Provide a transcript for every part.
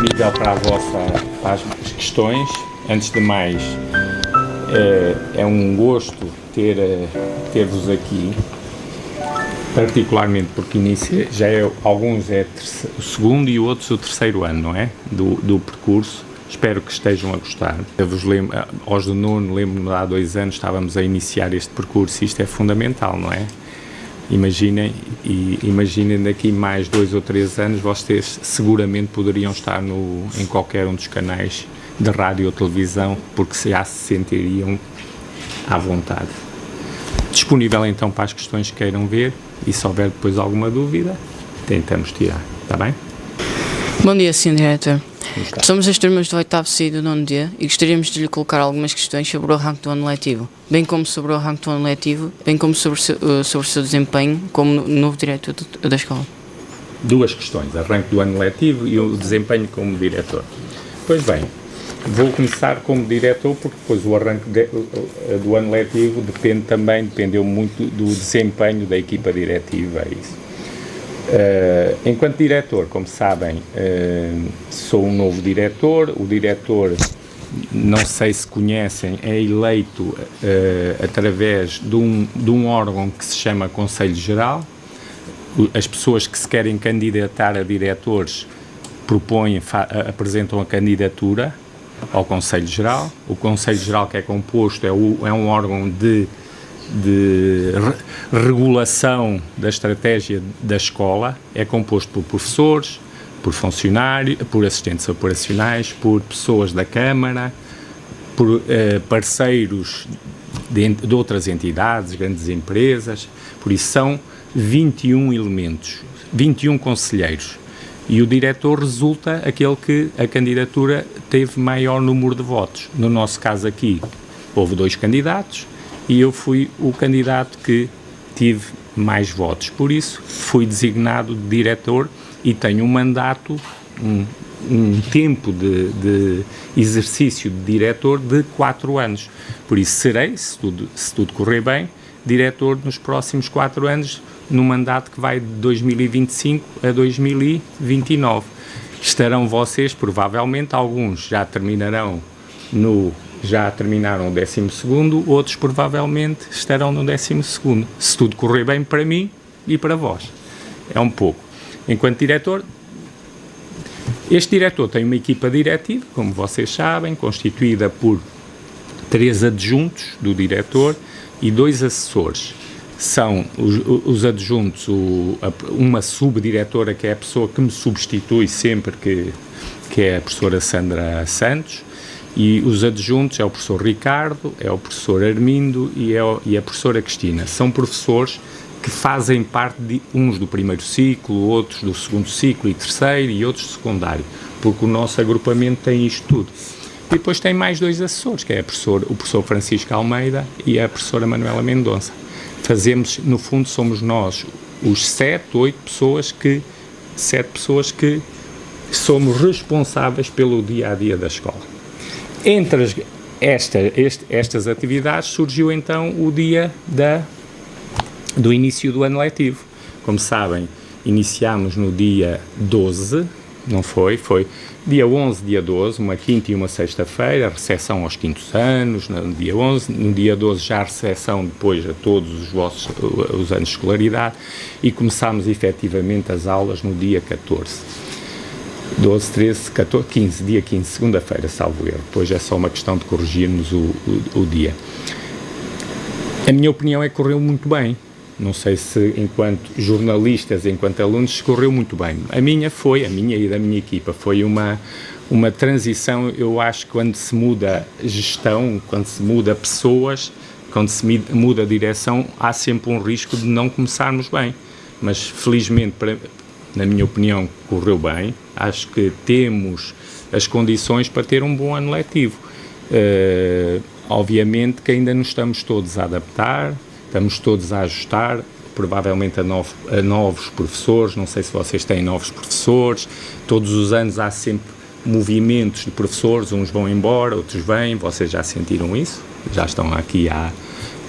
disponível para as questões. Antes de mais, é um gosto ter-vos aqui, particularmente porque alguns é o segundo e outros o terceiro ano, não é? Do percurso. Espero que estejam a gostar. Eu vos lembro, aos do nono, lembro-me há 2 anos estávamos a iniciar este percurso e isto é fundamental, não é? Imaginem daqui mais 2 ou 3 anos vocês seguramente poderiam estar em qualquer um dos canais de rádio ou televisão, porque já se sentiriam à vontade. Disponível então para as questões que queiram ver, e se houver depois alguma dúvida, tentamos tirar, está bem? Bom dia, Sr. Diretor. Somos as turmas do 8º C e do 9º D e gostaríamos de lhe colocar algumas questões sobre o arranque do ano letivo, bem como sobre o arranque do ano letivo, bem como sobre o seu desempenho como novo diretor da escola. 2 questões, arranque do ano letivo e o desempenho como diretor. Pois bem, vou começar como diretor porque depois o arranque do ano letivo dependeu muito do desempenho da equipa diretiva, é isso. Enquanto diretor, como sabem, sou um novo diretor. O diretor, não sei se conhecem, é eleito através de um órgão que se chama Conselho Geral. As pessoas que se querem candidatar a diretores apresentam a candidatura ao Conselho Geral. O Conselho Geral, que é composto, é um órgão de regulação da estratégia da escola, é composto por professores, por funcionários, por assistentes operacionais, por pessoas da Câmara, por parceiros de outras entidades, grandes empresas. Por isso são 21 elementos, 21 conselheiros. E o diretor resulta aquele que a candidatura teve maior número de votos. No nosso caso aqui, houve 2 candidatos, e eu fui o candidato que tive mais votos. Por isso, fui designado de diretor e tenho um mandato, um tempo de exercício de diretor de 4 anos. Por isso, serei, se tudo correr bem, diretor nos próximos 4 anos, num mandato que vai de 2025 a 2029. Estarão vocês, provavelmente, alguns já terminaram o 12º, outros provavelmente estarão no 12º, se tudo correr bem para mim e para vós. É um pouco. Enquanto diretor, este diretor tem uma equipa diretiva, como vocês sabem, constituída por 3 adjuntos do diretor e 2 assessores. São os adjuntos, uma subdiretora, que é a pessoa que me substitui sempre, que é a professora Sandra Santos, e os adjuntos é o professor Ricardo, é o professor Armindo e a professora Cristina. São professores que fazem parte de uns do primeiro ciclo, outros do segundo ciclo e terceiro, e outros do secundário, porque o nosso agrupamento tem isto tudo. E depois tem mais 2 assessores, que é o professor Francisco Almeida e a professora Manuela Mendonça. No fundo, somos nós os 7, 8 pessoas que somos responsáveis pelo dia-a-dia da escola. Entre estas atividades surgiu então o dia do início do ano letivo. Como sabem, iniciámos no dia 12, não foi? Foi dia 11, dia 12, uma quinta e uma sexta-feira, a recepção aos 5º anos, no dia 11, no dia 12 já a recepção depois a todos os anos de escolaridade, e começámos efetivamente as aulas no dia 14. 12, 13, 14, 15, dia 15, segunda-feira, salvo erro. Depois é só uma questão de corrigirmos o dia. A minha opinião é que correu muito bem. Não sei se, enquanto jornalistas, enquanto alunos, correu muito bem. A minha e da minha equipa, foi uma transição. Eu acho que quando se muda gestão, quando se muda pessoas, quando se muda direção, há sempre um risco de não começarmos bem. Mas, felizmente, na minha opinião, correu bem. Acho que temos as condições para ter um bom ano letivo. Obviamente que ainda nos estamos todos a adaptar, estamos todos a ajustar, provavelmente a novos professores. Não sei se vocês têm novos professores. Todos os anos há sempre movimentos de professores, uns vão embora, outros vêm. Vocês já sentiram isso? Já estão aqui há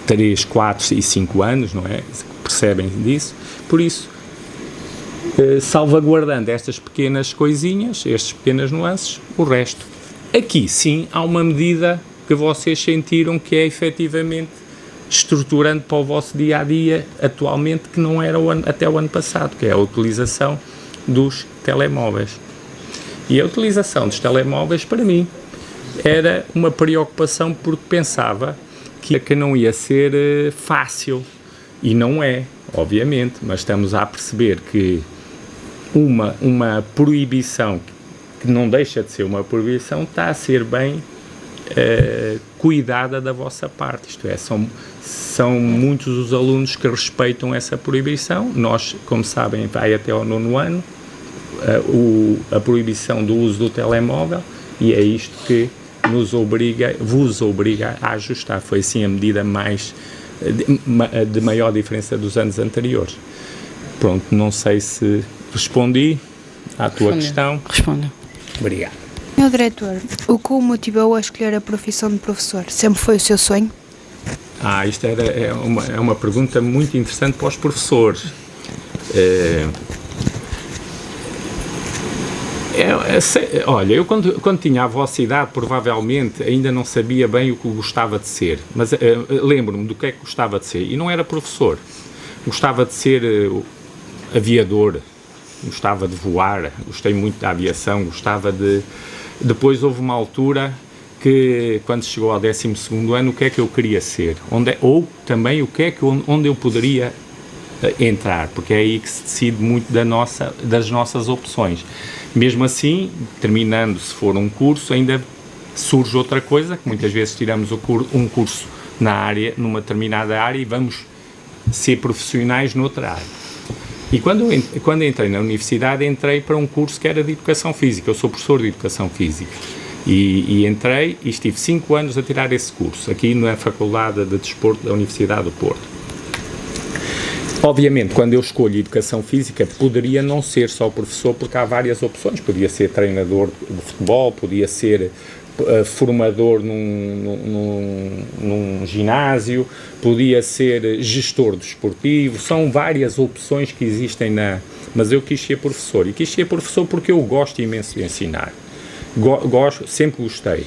3, 4 e 5 anos, não é? Percebem disso? Por isso, salvaguardando estas pequenas coisinhas, estas pequenas nuances, o resto. Aqui, sim, há uma medida que vocês sentiram que é efetivamente estruturante para o vosso dia-a-dia atualmente, que não era até o ano passado, que é a utilização dos telemóveis. E a utilização dos telemóveis, para mim, era uma preocupação porque pensava que não ia ser fácil. E não é, obviamente, mas estamos a perceber que uma proibição, que não deixa de ser uma proibição, está a ser bem cuidada da vossa parte. Isto é, são muitos os alunos que respeitam essa proibição. Nós, como sabem, vai até ao 9º ano a proibição do uso do telemóvel, e é isto que vos obriga a ajustar. Foi assim a medida de maior diferença dos anos anteriores. Pronto, não sei se respondi à tua questão. Responde. Obrigado. Senhor Diretor, o que o motivou a escolher a profissão de professor? Sempre foi o seu sonho? Isto é uma pergunta muito interessante para os professores. Olha, eu quando tinha a vossa idade, provavelmente ainda não sabia bem o que gostava de ser, mas lembro-me do que é que gostava de ser, e não era professor. Gostava de ser aviador, gostava de voar, gostei muito da aviação, gostava de... Depois houve uma altura que, quando chegou ao 12º ano, o que é que eu queria ser? Ou também onde eu poderia entrar, porque é aí que se decide muito das nossas opções. Mesmo assim, terminando, se for um curso, ainda surge outra coisa, que muitas vezes tiramos um curso numa determinada área e vamos ser profissionais noutra área. E quando entrei na universidade, entrei para um curso que era de Educação Física. Eu sou professor de Educação Física. E entrei e estive 5 anos a tirar esse curso, aqui na Faculdade de Desporto da Universidade do Porto. Obviamente, quando eu escolho Educação Física, poderia não ser só professor, porque há várias opções. Podia ser treinador de futebol, podia ser formador num ginásio, podia ser gestor desportivo. São várias opções que existem mas eu quis ser professor. E quis ser professor porque eu gosto imenso de ensinar. Sempre gostei.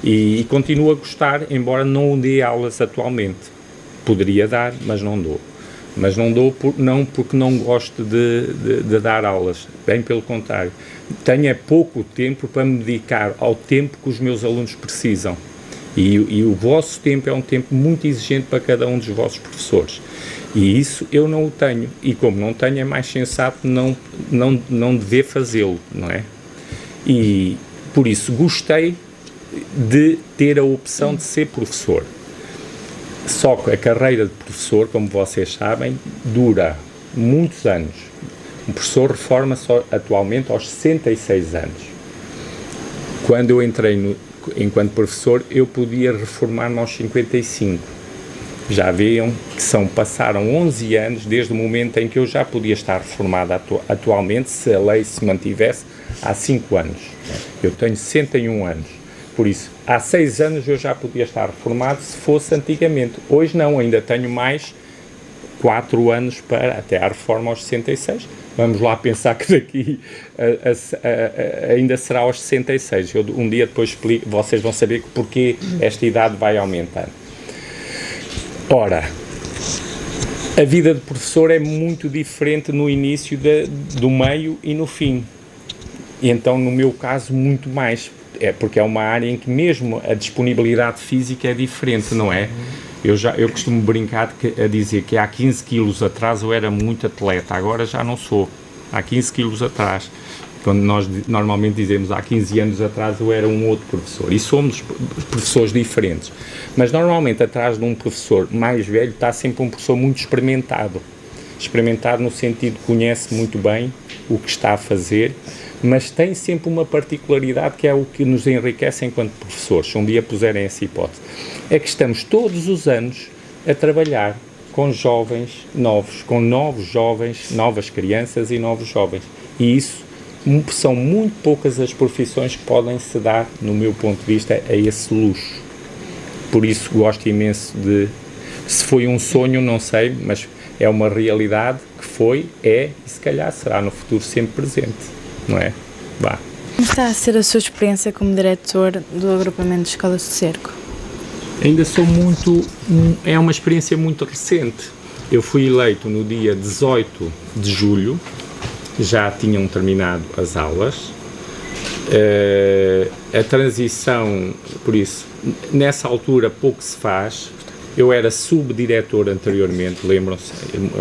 E continuo a gostar, embora não dê aulas atualmente. Poderia dar, mas não dou. Mas não dou não porque não gosto de dar aulas, bem pelo contrário. Tenho pouco tempo para me dedicar ao tempo que os meus alunos precisam. E o vosso tempo é um tempo muito exigente para cada um dos vossos professores. E isso eu não o tenho. E como não tenho, é mais sensato não dever fazê-lo, não é? E por isso gostei de ter a opção de ser professor. Só que a carreira de professor, como vocês sabem, dura muitos anos. Um professor reforma-se atualmente aos 66 anos. Quando eu entrei enquanto professor, eu podia reformar-me aos 55. Já viam que passaram 11 anos desde o momento em que eu já podia estar reformado atualmente, se a lei se mantivesse, há 5 anos. Eu tenho 61 anos. Por isso, há 6 anos eu já podia estar reformado se fosse antigamente. Hoje não, ainda tenho mais 4 anos para até à reforma aos 66. Vamos lá pensar que daqui ainda será aos 66. Um dia depois explico, vocês vão saber porque esta idade vai aumentando. Ora, a vida de professor é muito diferente no início, do meio e no fim. E então, no meu caso, muito mais. Porque é uma área em que mesmo a disponibilidade física é diferente, não é? Eu costumo brincar a dizer que há 15 quilos atrás eu era muito atleta, agora já não sou. Há 15 quilos atrás, quando nós normalmente dizemos há 15 anos atrás eu era um outro professor. E somos professores diferentes. Mas normalmente atrás de um professor mais velho está sempre um professor muito experimentado. Experimentado no sentido que conhece muito bem o que está a fazer, mas tem sempre uma particularidade que é o que nos enriquece enquanto professores, se um dia puserem essa hipótese. É que estamos todos os anos a trabalhar com jovens novos, com novos jovens, novas crianças e novos jovens. E isso são muito poucas as profissões que podem se dar, no meu ponto de vista, a esse luxo. Por isso gosto imenso se foi um sonho, não sei, mas é uma realidade que foi, é e se calhar será no futuro sempre presente, não é? Vá. Como está a ser a sua experiência como diretor do agrupamento de escolas do Cerco? Ainda sou é uma experiência muito recente. Eu fui eleito no dia 18 de julho, já tinham terminado as aulas. A transição, por isso, nessa altura pouco se faz. Eu era subdiretor anteriormente, lembram-se,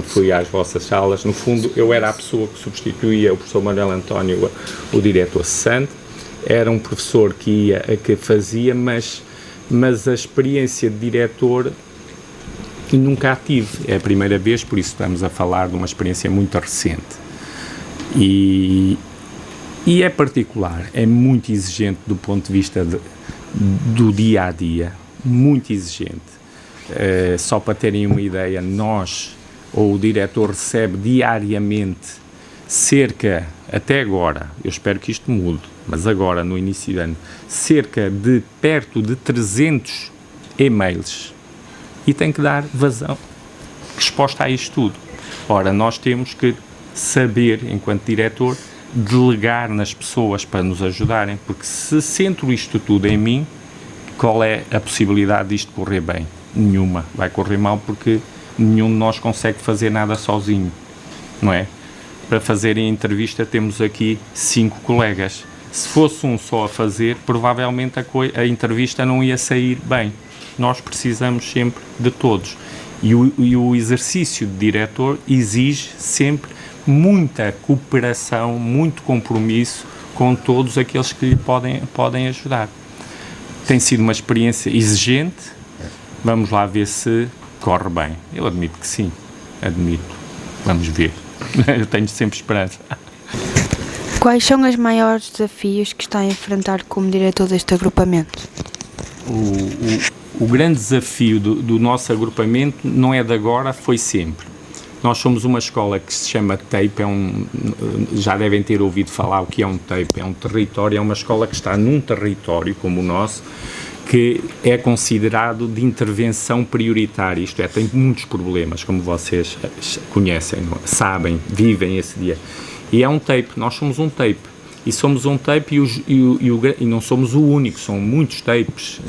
fui às vossas salas. No fundo, eu era a pessoa que substituía o professor Manuel António, o diretor cessante. Era um professor que fazia, mas a experiência de diretor nunca a tive. É a primeira vez, por isso estamos a falar de uma experiência muito recente. E é particular, é muito exigente do ponto de vista do dia a dia, muito exigente. Só para terem uma ideia, o diretor recebe diariamente cerca, até agora, eu espero que isto mude, mas agora, no início do ano, cerca de perto de 300 e-mails e tem que dar resposta a isto tudo. Ora, nós temos que saber, enquanto diretor, delegar nas pessoas para nos ajudarem, porque se centro isto tudo em mim, qual é a possibilidade disto correr bem? Nenhuma. Vai correr mal porque nenhum de nós consegue fazer nada sozinho, não é? Para fazer a entrevista temos aqui 5 colegas. Se fosse um só a fazer, provavelmente a entrevista não ia sair bem. Nós precisamos sempre de todos. E o exercício de diretor exige sempre muita cooperação, muito compromisso com todos aqueles que lhe podem ajudar. Tem sido uma experiência exigente, vamos lá ver se corre bem. Eu admito que sim, vamos ver. Eu tenho sempre esperança. Quais são os maiores desafios que está a enfrentar como diretor deste agrupamento? O grande desafio do nosso agrupamento não é de agora, foi sempre. Nós somos uma escola que se chama TAPE, já devem ter ouvido falar o que é um TAPE, é um território, é uma escola que está num território como o nosso, que é considerado de intervenção prioritária, isto é, tem muitos problemas, como vocês conhecem, sabem, vivem esse dia. E é um TAPE, nós somos um TAPE. E somos um TAPE e não somos o único, são muitos TAPEs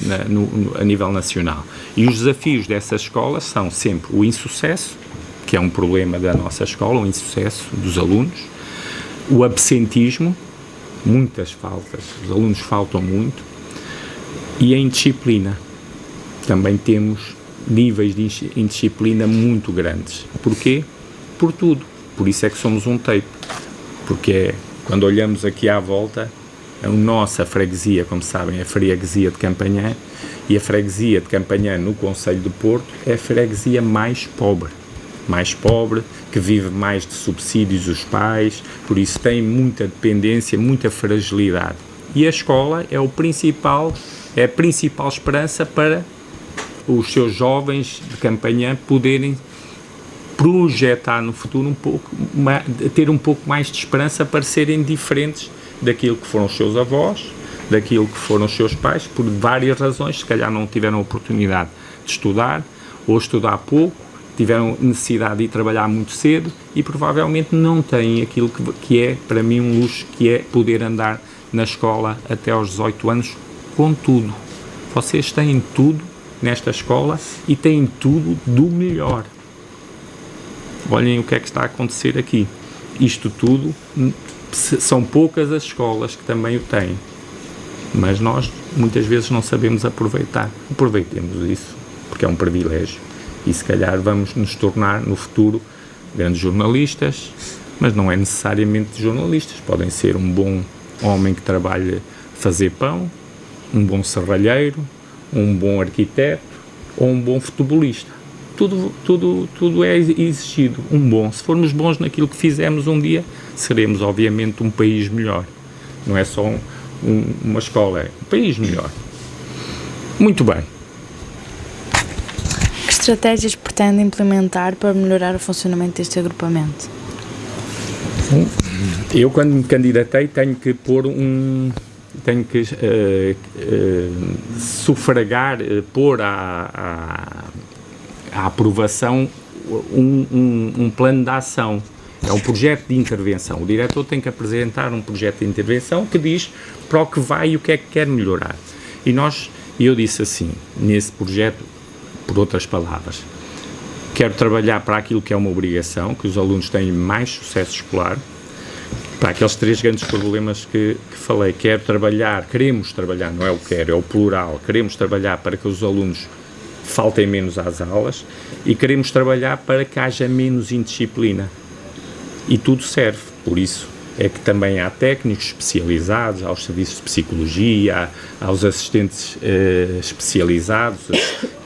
a nível nacional. E os desafios dessa escola são sempre o insucesso, que é um problema da nossa escola, o insucesso dos alunos, o absentismo, muitas faltas, os alunos faltam muito, e a indisciplina. Também temos níveis de indisciplina muito grandes. Porquê? Por tudo. Por isso é que somos um TAPE. Porque quando olhamos aqui à volta, a nossa freguesia, como sabem, é a freguesia de Campanhã, e a freguesia de Campanhã no concelho de Porto é a freguesia mais pobre, que vive mais de subsídios dos pais, por isso tem muita dependência, muita fragilidade. E a escola é a principal esperança para os seus jovens de Campanhã poderem projetar no futuro ter um pouco mais de esperança para serem diferentes daquilo que foram os seus avós, daquilo que foram os seus pais, por várias razões, se calhar não tiveram a oportunidade de estudar, ou estudar pouco, tiveram necessidade de ir trabalhar muito cedo e provavelmente não têm aquilo que é, para mim, um luxo, que é poder andar na escola até aos 18 anos com tudo. Vocês têm tudo nesta escola e têm tudo do melhor. Olhem o que é que está a acontecer aqui. Isto tudo, são poucas as escolas que também o têm, mas nós muitas vezes não sabemos aproveitar. Aproveitemos isso, porque é um privilégio e se calhar vamos nos tornar no futuro grandes jornalistas, mas não é necessariamente jornalistas, podem ser um bom homem que trabalha a fazer pão, um bom serralheiro, um bom arquiteto ou um bom futebolista. Tudo é exigido. Se formos bons naquilo que fizemos um dia, seremos obviamente um país melhor. Não é só uma escola, é um país melhor. Muito bem. Que estratégias pretende implementar para melhorar o funcionamento deste agrupamento? Eu, quando me candidatei, tenho que sufragar, pôr à aprovação um plano de ação, é um projeto de intervenção. O diretor tem que apresentar um projeto de intervenção que diz para o que vai e o que é que quer melhorar. E eu disse assim, nesse projeto, por outras palavras, quero trabalhar para aquilo que é uma obrigação, que os alunos tenham mais sucesso escolar, para aqueles 3 grandes problemas que falei. Queremos trabalhar, não é o quero, é o plural, queremos trabalhar para que os alunos faltem menos às aulas e queremos trabalhar para que haja menos indisciplina. E tudo serve, por isso é que também há técnicos especializados, aos serviços de psicologia, aos assistentes especializados,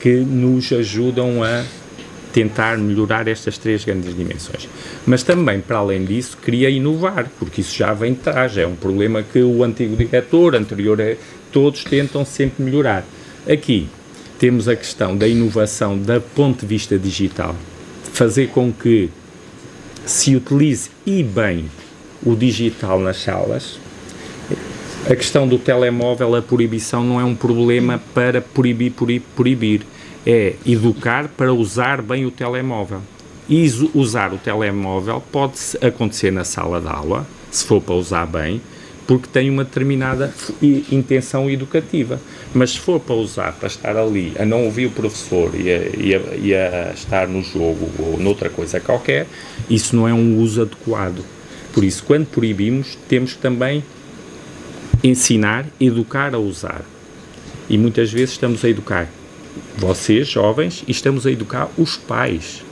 que nos ajudam a tentar melhorar estas 3 grandes dimensões. Mas também, para além disso, queria inovar, porque isso já vem de trás, é um problema que o antigo diretor, anterior, todos tentam sempre melhorar. Aqui temos a questão da inovação do ponto de vista digital, fazer com que se utilize e bem o digital nas salas. A questão do telemóvel, a proibição não é um problema para proibir, é educar para usar bem o telemóvel. E usar o telemóvel pode acontecer na sala de aula, se for para usar bem, porque tem uma determinada intenção educativa. Mas se for para usar, para estar ali, a não ouvir o professor e a estar no jogo ou noutra coisa qualquer, isso não é um uso adequado. Por isso, quando proibimos, temos que também ensinar, educar a usar. E muitas vezes estamos a educar vocês, jovens, e estamos a educar os pais.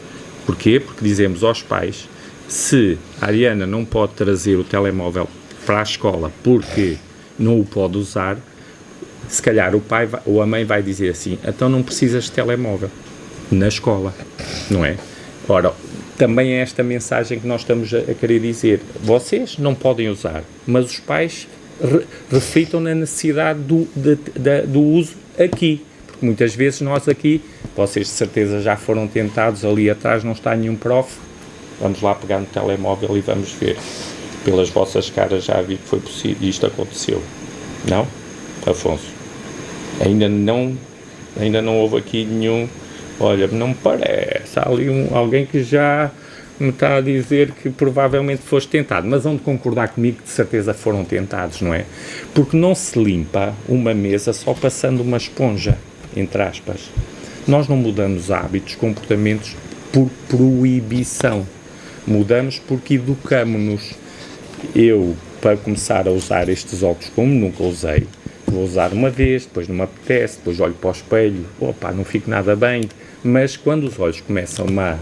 Porquê? Porque dizemos aos pais, se a Ariana não pode trazer o telemóvel para a escola porque não o pode usar, se calhar o pai ou a mãe vai dizer assim, então não precisas de telemóvel na escola, não é? Ora, também é esta mensagem que nós estamos a querer dizer. Vocês não podem usar, mas os pais reflitam na necessidade do uso aqui. Porque muitas vezes nós aqui, vocês de certeza já foram tentados, ali atrás não está nenhum prof, vamos lá pegar no telemóvel e vamos ver. Pelas vossas caras já vi que foi possível, e isto aconteceu. Não? Afonso? Ainda não houve aqui nenhum... Olha, não me parece. Há ali alguém que já me está a dizer que provavelmente foste tentado. Mas vão de concordar comigo que de certeza foram tentados, não é? Porque não se limpa uma mesa só passando uma esponja, entre aspas. Nós não mudamos hábitos, comportamentos por proibição. Mudamos porque educamos-nos. Eu, para começar a usar estes óculos como nunca usei, vou usar uma vez, depois não me apetece, depois olho para o espelho, opa, não fico nada bem, mas quando os olhos começam a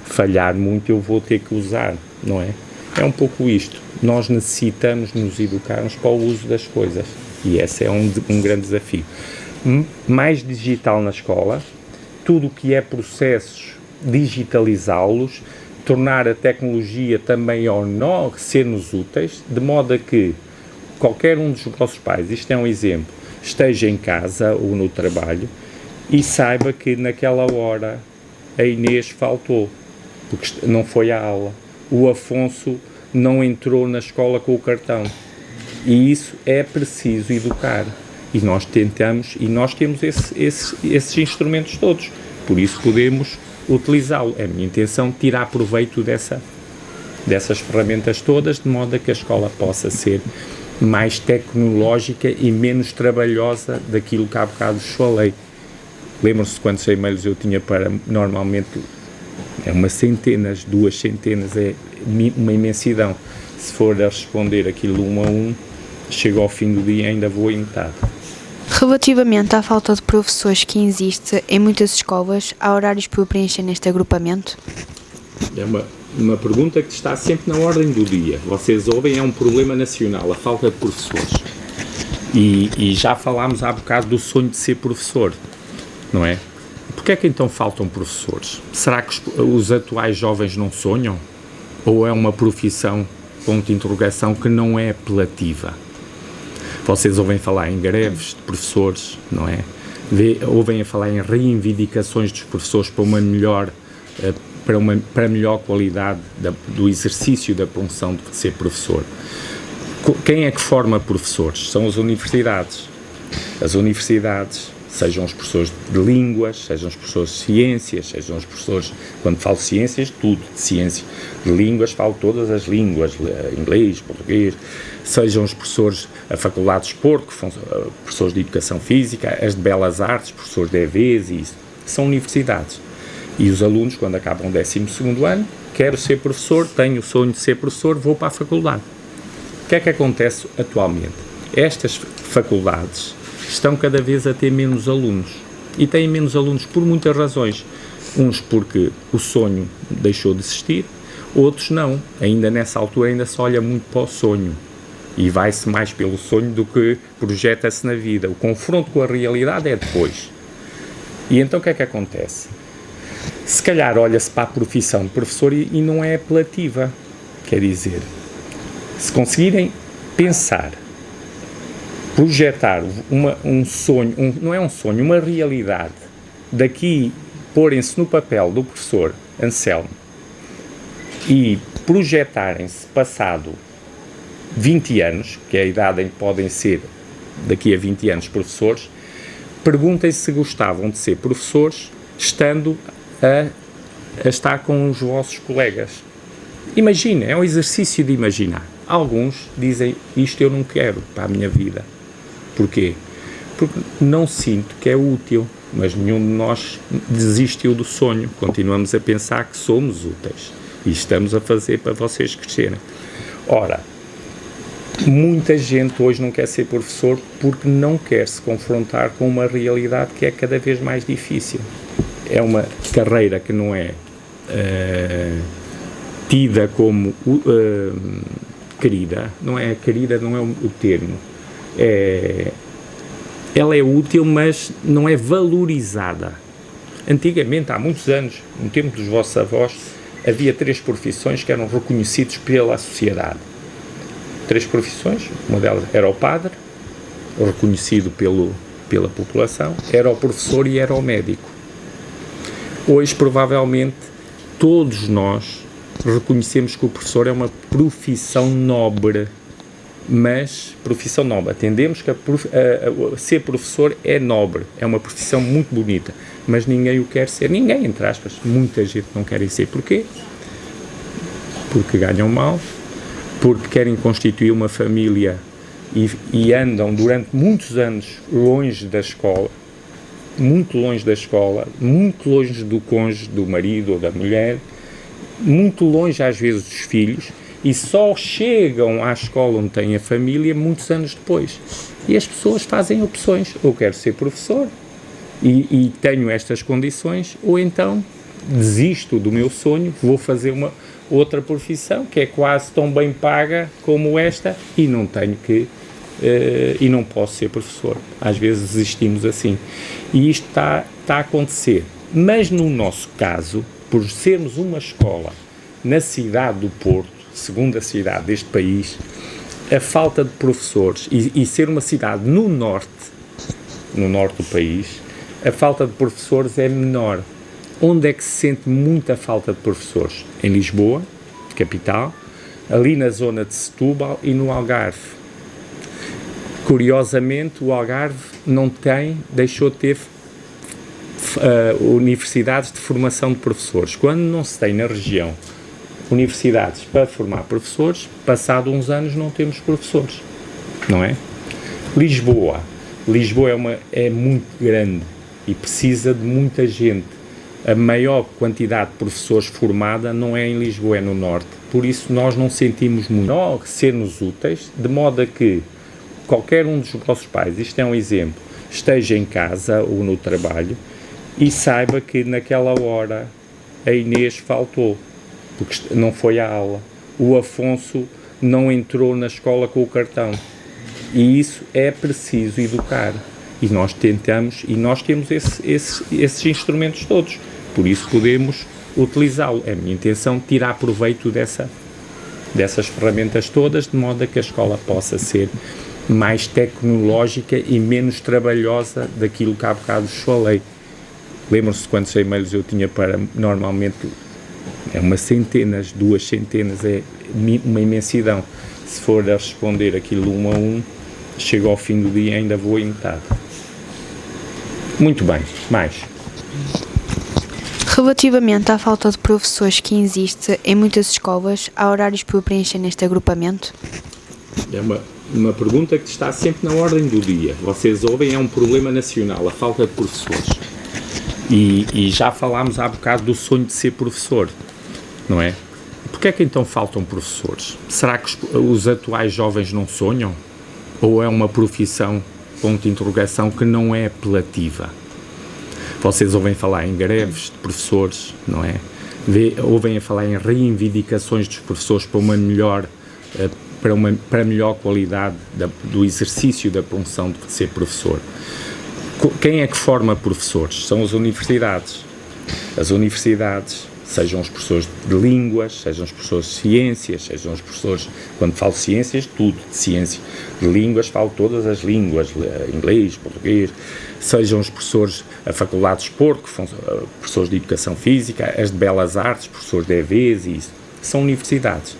falhar muito, eu vou ter que usar, não é? É um pouco isto. Nós necessitamos nos educarmos para o uso das coisas e esse é um grande desafio. Mais digital na escola, tudo o que é processos, digitalizá-los, tornar a tecnologia também ou não ser-nos úteis, de modo a que qualquer um dos vossos pais, isto é um exemplo, esteja em casa ou no trabalho e saiba que naquela hora a Inês faltou, porque não foi à aula. O Afonso não entrou na escola com o cartão. E isso é preciso educar. E nós tentamos, e nós temos esses instrumentos todos. Por isso podemos utilizá-lo. É a minha intenção tirar proveito dessas ferramentas todas, de modo a que a escola possa ser mais tecnológica e menos trabalhosa daquilo que há bocado falei. Lembram-se quantos e-mails eu tinha para, normalmente, é umas centenas, 2 centenas, é uma imensidão. Se for a responder aquilo 1 a 1, chego ao fim do dia e ainda vou em metade. Relativamente à falta de professores que existe em muitas escolas, há horários para preencher neste agrupamento? É uma pergunta que está sempre na ordem do dia. Vocês ouvem, é um problema nacional, a falta de professores. E já falámos há bocado do sonho de ser professor, não é? Porquê é que então faltam professores? Será que os atuais jovens não sonham? Ou é uma profissão, ponto de interrogação, que não é apelativa? Vocês ouvem falar em greves de professores, não é? Ouvem a falar em reivindicações dos professores para uma melhor, para melhor qualidade do exercício da função de ser professor. Quem é que forma professores? São as universidades. As universidades sejam os professores de línguas, sejam os professores de ciências, sejam os professores, quando falo de ciências, tudo, de ciências, de línguas, falo todas as línguas, inglês, português, sejam os professores da Faculdade de Desporto, professores de Educação Física, as de Belas Artes, professores de EVs, e isso, são universidades. E os alunos, quando acabam o 12º ano, quero ser professor, tenho o sonho de ser professor, vou para a faculdade. O que é que acontece atualmente? Estas faculdades estão cada vez a ter menos alunos. E têm menos alunos por muitas razões. Uns porque o sonho deixou de existir, outros não. Ainda nessa altura ainda se olha muito para o sonho. E vai-se mais pelo sonho do que projeta-se na vida. O confronto com a realidade é depois. E então o que é que acontece? Se calhar olha-se para a profissão de professor e não é apelativa. Quer dizer, se conseguirem pensar, projetar um sonho, não é um sonho, uma realidade, daqui porem-se no papel do professor Anselmo e projetarem-se passado 20 anos, que é a idade em que podem ser daqui a 20 anos professores, perguntem-se se gostavam de ser professores estando a estar com os vossos colegas. Imaginem, é um exercício de imaginar. Alguns dizem, isto eu não quero para a minha vida. Porquê? Porque não sinto que é útil, mas nenhum de nós desistiu do sonho. Continuamos a pensar que somos úteis e estamos a fazer para vocês crescerem. Ora, muita gente hoje não quer ser professor porque não quer se confrontar com uma realidade que é cada vez mais difícil. É uma carreira que não é tida como querida, não é o termo. Ela é útil, mas não é valorizada. Antigamente, há muitos anos, no tempo dos vossos avós, havia 3 profissões que eram reconhecidas pela sociedade. 3 profissões, uma delas era o padre, reconhecido pela população, era o professor e era o médico. Hoje, provavelmente, todos nós reconhecemos que o professor é uma profissão nobre, mas profissão nobre. Entendemos que ser professor é nobre, é uma profissão muito bonita, mas ninguém o quer ser. Ninguém, entre aspas, muita gente não quer ser. Porquê? Porque ganham mal, porque querem constituir uma família e andam durante muitos anos longe da escola, muito longe do cônjuge, do marido ou da mulher, muito longe às vezes dos filhos, e só chegam à escola onde têm a família muitos anos depois. E as pessoas fazem opções, ou quero ser professor e tenho estas condições, ou então desisto do meu sonho, vou fazer uma outra profissão que é quase tão bem paga como esta e não tenho e não posso ser professor. Às vezes desistimos assim. E isto está a acontecer. Mas no nosso caso, por sermos uma escola na cidade do Porto, segunda cidade deste país, a falta de professores e ser uma cidade no norte do país, a falta de professores é menor. Onde é que se sente muita falta de professores? Em Lisboa, capital, ali na zona de Setúbal e no Algarve. Curiosamente, o Algarve deixou de ter universidades de formação de professores. Quando não se tem na região universidades para formar professores, passado uns anos não temos professores, não é? Lisboa é muito grande e precisa de muita gente. A maior quantidade de professores formada não é em Lisboa, é no norte. Por isso nós não sentimos muito nós sermos úteis, de modo a que qualquer um dos vossos pais, isto é um exemplo, esteja em casa ou no trabalho e saiba que naquela hora a Inês faltou, porque não foi à aula. O Afonso não entrou na escola com o cartão. E isso é preciso educar. E nós tentamos, e nós temos esses instrumentos todos. Por isso podemos utilizá-lo. É a minha intenção tirar proveito dessas ferramentas todas, de modo a que a escola possa ser mais tecnológica e menos trabalhosa daquilo que há bocado falei. Lembram-se de quantos e-mails eu tinha para, normalmente, é umas centenas, 2 centenas, é uma imensidão. Se for a responder aquilo 1 a 1, chego ao fim do dia e ainda vou em metade. Muito bem, mais. Relativamente à falta de professores que existe em muitas escolas, há horários para preencher neste agrupamento? É uma pergunta que está sempre na ordem do dia. Vocês ouvem, é um problema nacional, a falta de professores. E já falámos há bocado do sonho de ser professor, não é? Porquê é que então faltam professores? Será que os atuais jovens não sonham? Ou é uma profissão, ponto de interrogação, que não é apelativa? Vocês ouvem falar em greves de professores, não é? Ouvem a falar em reivindicações dos professores para uma melhor, para melhor qualidade do exercício da função de ser professor. Quem é que forma professores? São as universidades. As universidades, sejam os professores de línguas, sejam os professores de ciências, sejam os professores, quando falo de ciências, tudo, de ciências, de línguas, falo todas as línguas, inglês, português, sejam os professores da Faculdade de Desporto, que são professores de Educação Física, as de Belas Artes, professores de EVs, e isso, são universidades.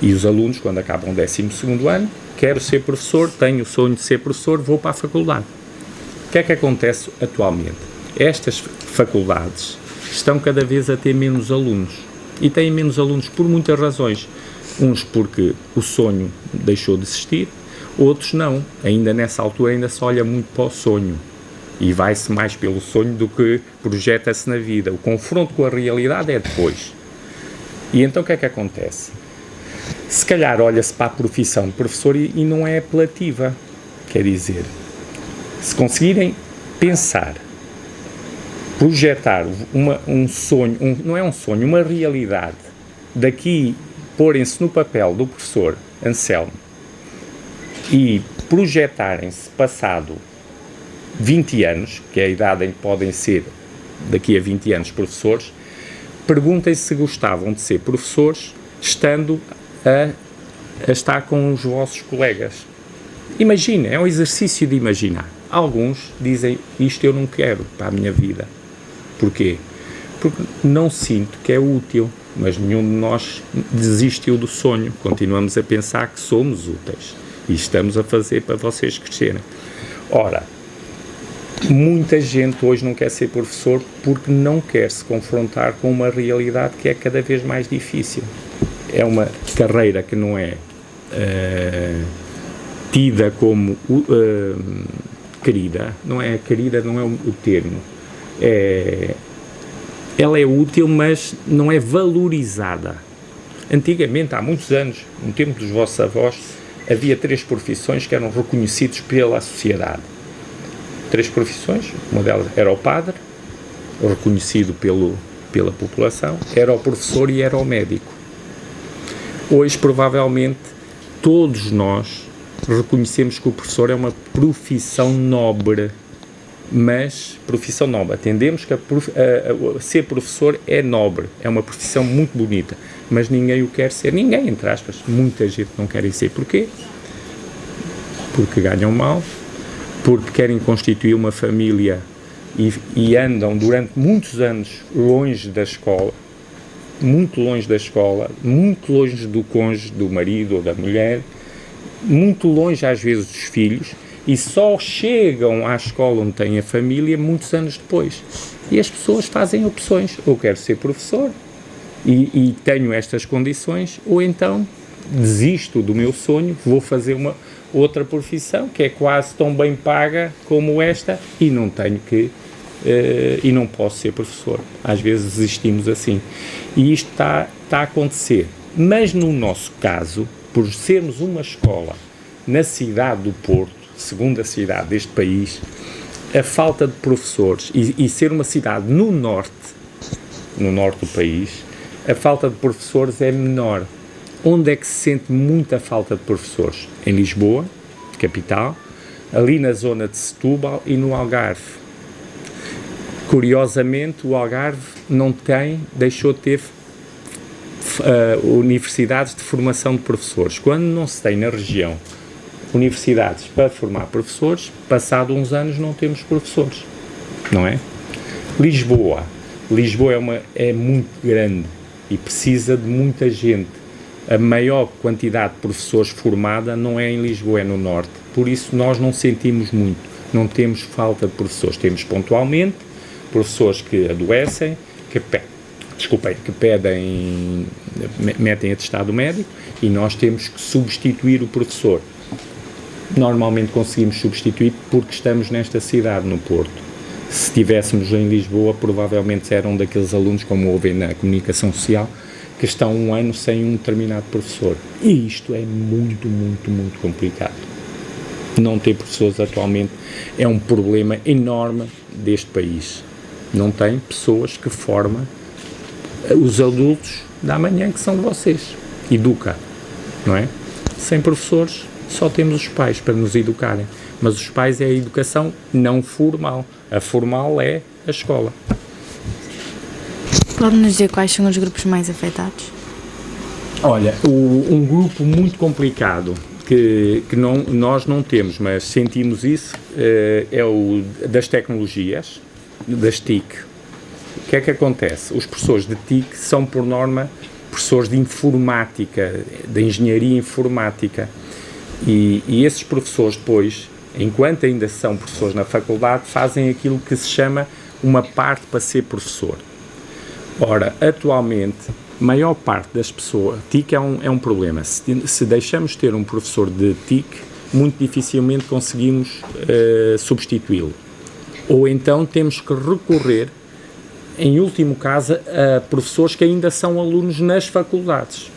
E os alunos, quando acabam o 12º ano, quero ser professor, tenho o sonho de ser professor, vou para a faculdade. O que é que acontece atualmente? Estas faculdades estão cada vez a ter menos alunos. E têm menos alunos por muitas razões. Uns porque o sonho deixou de existir, outros não. Ainda nessa altura ainda se olha muito para o sonho. E vai-se mais pelo sonho do que projeta-se na vida. O confronto com a realidade é depois. E então o que é que acontece? Se calhar olha-se para a profissão de professor e não é apelativa. Quer dizer, se conseguirem pensar, projetar um sonho, não é um sonho, uma realidade, daqui porem-se no papel do professor Anselmo e projetarem-se passado 20 anos, que é a idade em que podem ser daqui a 20 anos professores, perguntem-se se gostavam de ser professores estando a estar com os vossos colegas. Imaginem, é um exercício de imaginar. Alguns dizem, isto eu não quero para a minha vida. Porquê? Porque não sinto que é útil, mas nenhum de nós desistiu do sonho. Continuamos a pensar que somos úteis e estamos a fazer para vocês crescerem. Ora, muita gente hoje não quer ser professor porque não quer se confrontar com uma realidade que é cada vez mais difícil. É uma carreira que não é tida como querida, não é o termo. Ela é útil, mas não é valorizada. Antigamente, há muitos anos, no tempo dos vossos avós, havia 3 profissões que eram reconhecidas pela sociedade. 3 profissões, uma delas era o padre, reconhecido pela população, era o professor e era o médico. Hoje, provavelmente, todos nós reconhecemos que o professor é uma profissão nobre, mas, profissão nobre, entendemos que ser professor é nobre, é uma profissão muito bonita, mas ninguém o quer ser, ninguém, entre aspas, muita gente não quer ser. Porquê? Porque ganham mal, porque querem constituir uma família e andam durante muitos anos longe da escola, muito longe do cônjuge, do marido ou da mulher, muito longe às vezes dos filhos, e só chegam à escola onde têm a família muitos anos depois. E as pessoas fazem opções, ou quero ser professor e tenho estas condições, ou então desisto do meu sonho, vou fazer uma outra profissão que é quase tão bem paga como esta e não tenho que e não posso ser professor. Às vezes desistimos assim. E isto está a acontecer. Mas no nosso caso, por sermos uma escola na cidade do Porto, segunda cidade deste país, a falta de professores e ser uma cidade no norte do país, a falta de professores é menor. Onde é que se sente muita falta de professores? Em Lisboa, capital, ali na zona de Setúbal e no Algarve. Curiosamente, o Algarve deixou de ter universidades de formação de professores. Quando não se tem na região universidades para formar professores, passado uns anos não temos professores, não é? Lisboa é muito grande e precisa de muita gente. A maior quantidade de professores formada não é em Lisboa, é no norte. Por isso nós não sentimos muito. Não temos falta de professores, temos pontualmente professores que adoecem, que pedem, metem atestado médico e nós temos que substituir o professor. Normalmente conseguimos substituir porque estamos nesta cidade, no Porto. Se estivéssemos em Lisboa, provavelmente eram daqueles alunos, como houve na comunicação social, que estão um ano sem um determinado professor. E isto é muito, muito, muito complicado. Não ter professores atualmente é um problema enorme deste país. Não tem pessoas que formam os adultos da manhã, que são vocês. Educa, não é? Sem professores, só temos os pais para nos educarem. Mas os pais é a educação não formal. A formal é a escola. Pode-nos dizer quais são os grupos mais afetados? Olha, um grupo muito complicado que nós não temos, mas sentimos isso, é o das tecnologias, das TIC. O que é que acontece? Os professores de TIC são, por norma, professores de informática, de engenharia informática. E esses professores, depois, enquanto ainda são professores na faculdade, fazem aquilo que se chama uma parte para ser professor. Ora, atualmente, maior parte das pessoas, TIC é um problema. Se deixamos de ter um professor de TIC, muito dificilmente conseguimos substituí-lo. Ou então temos que recorrer, em último caso, a professores que ainda são alunos nas faculdades.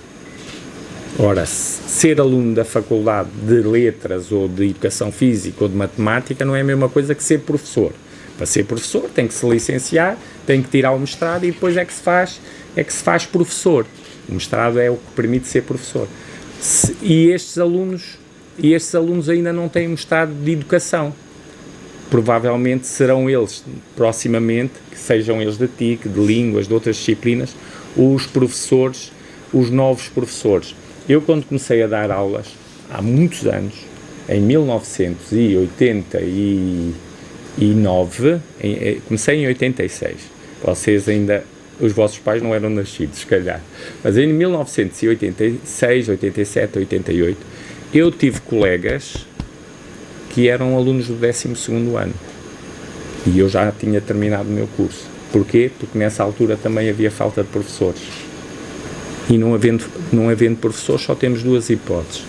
Ora, ser aluno da faculdade de letras ou de educação física ou de matemática não é a mesma coisa que ser professor. Para ser professor tem que se licenciar, tem que tirar o mestrado e depois é que se faz professor. O mestrado é o que permite ser professor. E estes alunos ainda não têm mestrado de educação. Provavelmente serão eles, proximamente, que sejam eles de TIC, de línguas, de outras disciplinas, os professores, os novos professores. Eu, quando comecei a dar aulas, há muitos anos, em 1989, comecei em 86, vocês ainda, os vossos pais não eram nascidos, se calhar, mas em 1986, 87, 88, eu tive colegas que eram alunos do 12º ano, e eu já tinha terminado o meu curso. Porquê? Porque nessa altura também havia falta de professores. E não havendo professores, só temos duas hipóteses.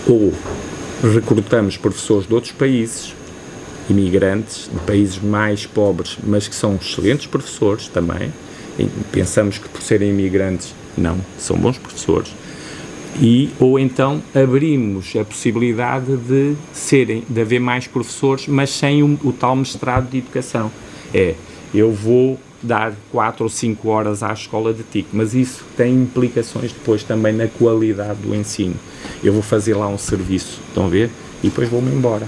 Ou recrutamos professores de outros países, imigrantes, de países mais pobres, mas que são excelentes professores também. E pensamos que por serem imigrantes, não, são bons professores. Ou então abrimos a possibilidade de haver mais professores, mas sem o tal mestrado de educação. Eu vou dar 4 ou 5 horas à escola de TIC, mas isso tem implicações depois também na qualidade do ensino. Eu vou fazer lá um serviço, estão a ver? E depois vou-me embora.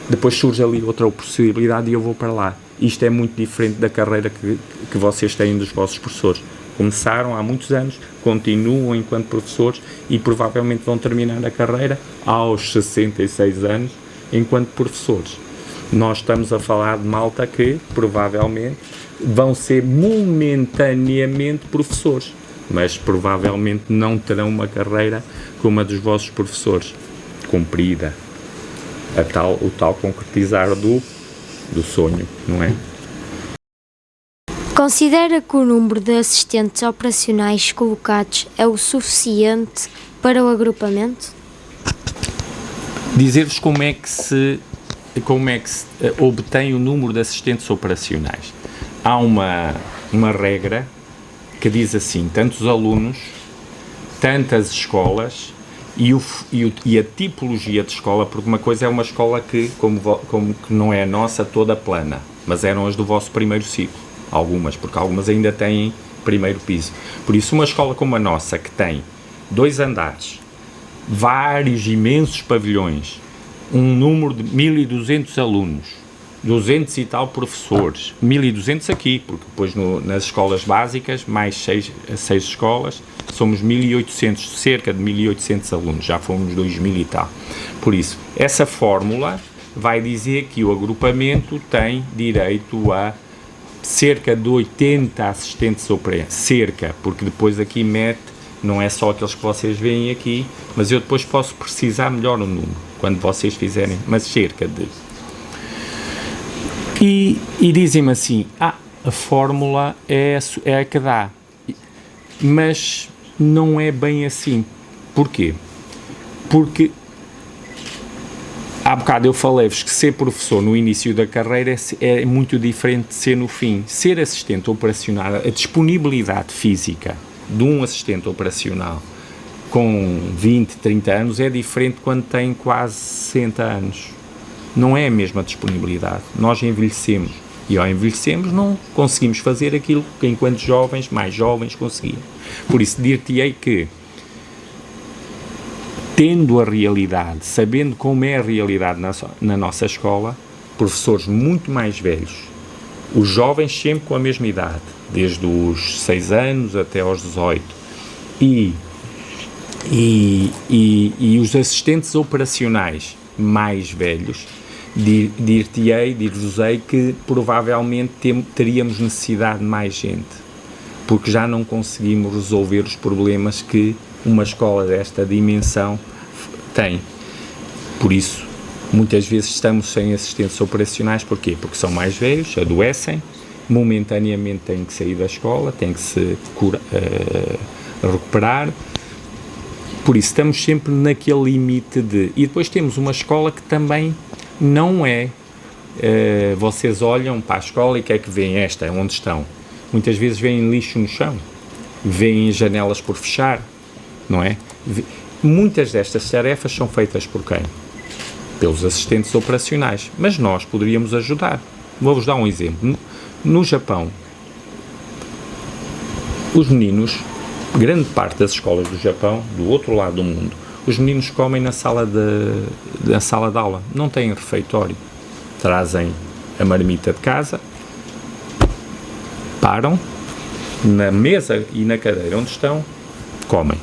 Depois surge ali outra possibilidade e eu vou para lá. Isto é muito diferente da carreira que vocês têm dos vossos professores. Começaram há muitos anos, continuam enquanto professores e provavelmente vão terminar a carreira aos 66 anos enquanto professores. Nós estamos a falar de malta que provavelmente vão ser momentaneamente professores, mas provavelmente não terão uma carreira como a dos vossos professores, cumprida, o tal concretizar do sonho, não é? Considera que o número de assistentes operacionais colocados é o suficiente para o agrupamento? Dizer-vos como é que se obtém o número de assistentes operacionais. Há uma regra que diz assim: tantos alunos, tantas escolas e a tipologia de escola, porque uma coisa é uma escola que, como que não é a nossa toda plana, mas eram as do vosso primeiro ciclo, porque algumas ainda têm primeiro piso. Por isso, uma escola como a nossa, que tem 2 andares, vários imensos pavilhões, um número de 1.200 alunos, 200 e tal professores, 1.200 aqui, porque depois nas escolas básicas, mais 6 escolas, somos 1.800, cerca de 1.800 alunos, já fomos 2.000 e tal. Por isso, essa fórmula vai dizer que o agrupamento tem direito a cerca de 80 assistentes operacionais, porque depois aqui não é só aqueles que vocês veem aqui, mas eu depois posso precisar melhor o número, quando vocês fizerem, mas cerca de... E dizem-me assim, a fórmula é a que dá, mas não é bem assim. Porquê? Porque há bocado eu falei-vos que ser professor no início da carreira é muito diferente de ser no fim. Ser assistente operacional, a disponibilidade física de um assistente operacional com 20, 30 anos é diferente quando tem quase 60 anos. Não é a mesma disponibilidade. Nós envelhecemos e ao envelhecemos não conseguimos fazer aquilo que enquanto jovens, mais jovens, conseguiam. Por isso dir-te-ei que, tendo a realidade, sabendo como é a realidade na nossa escola, professores muito mais velhos, os jovens sempre com a mesma idade, desde os 6 anos até aos 18, e os assistentes operacionais mais velhos, dir-vos-ei que provavelmente teríamos necessidade de mais gente, porque já não conseguimos resolver os problemas que uma escola desta dimensão tem. Por isso, muitas vezes estamos sem assistentes operacionais. Porquê? Porque são mais velhos, adoecem, momentaneamente têm que sair da escola, têm que se recuperar. Por isso, estamos sempre naquele limite de... E depois temos uma escola que também não é... vocês olham para a escola e o que é que veem esta, onde estão? Muitas vezes veem lixo no chão, veem janelas por fechar, não é? Muitas destas tarefas são feitas por quem? Pelos assistentes operacionais, mas nós poderíamos ajudar. Vou-vos dar um exemplo. No Japão, os meninos, grande parte das escolas do Japão, do outro lado do mundo, os meninos comem na sala de aula, não têm refeitório. Trazem a marmita de casa, param na mesa e na cadeira onde estão, comem.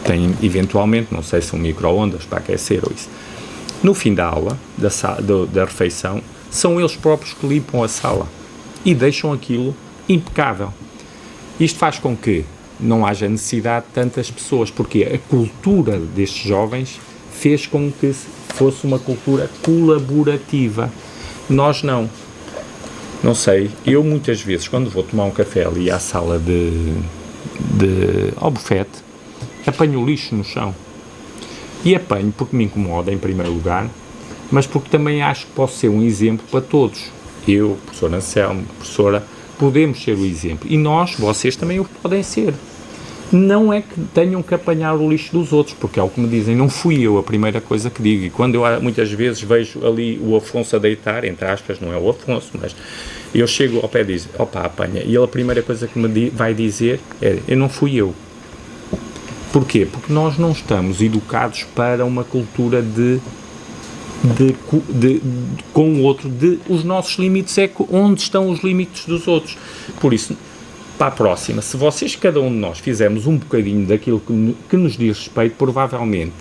Têm, eventualmente, não sei se são micro-ondas para aquecer ou isso. No fim da aula, da refeição, são eles próprios que limpam a sala e deixam aquilo impecável. Isto faz com que não haja necessidade de tantas pessoas, porque a cultura destes jovens fez com que fosse uma cultura colaborativa. Nós não. Não sei, eu muitas vezes, quando vou tomar um café ali à sala ao bufete, apanho o lixo no chão. E apanho porque me incomoda, em primeiro lugar, mas porque também acho que posso ser um exemplo para todos. Eu, professor Anselmo, professora, podemos ser o exemplo. E nós, vocês também o podem ser. Não é que tenham que apanhar o lixo dos outros, porque é o que me dizem, não fui eu a primeira coisa que digo. E quando eu muitas vezes vejo ali o Afonso a deitar, entre aspas, não é o Afonso, mas eu chego ao pé e digo, opa, apanha. E ele a primeira coisa que me vai dizer é, eu não fui eu. Porquê? Porque nós não estamos educados para uma cultura com o outro, os nossos limites é onde estão os limites dos outros. Por isso, para a próxima, se vocês, cada um de nós, fizermos um bocadinho daquilo que nos diz respeito, provavelmente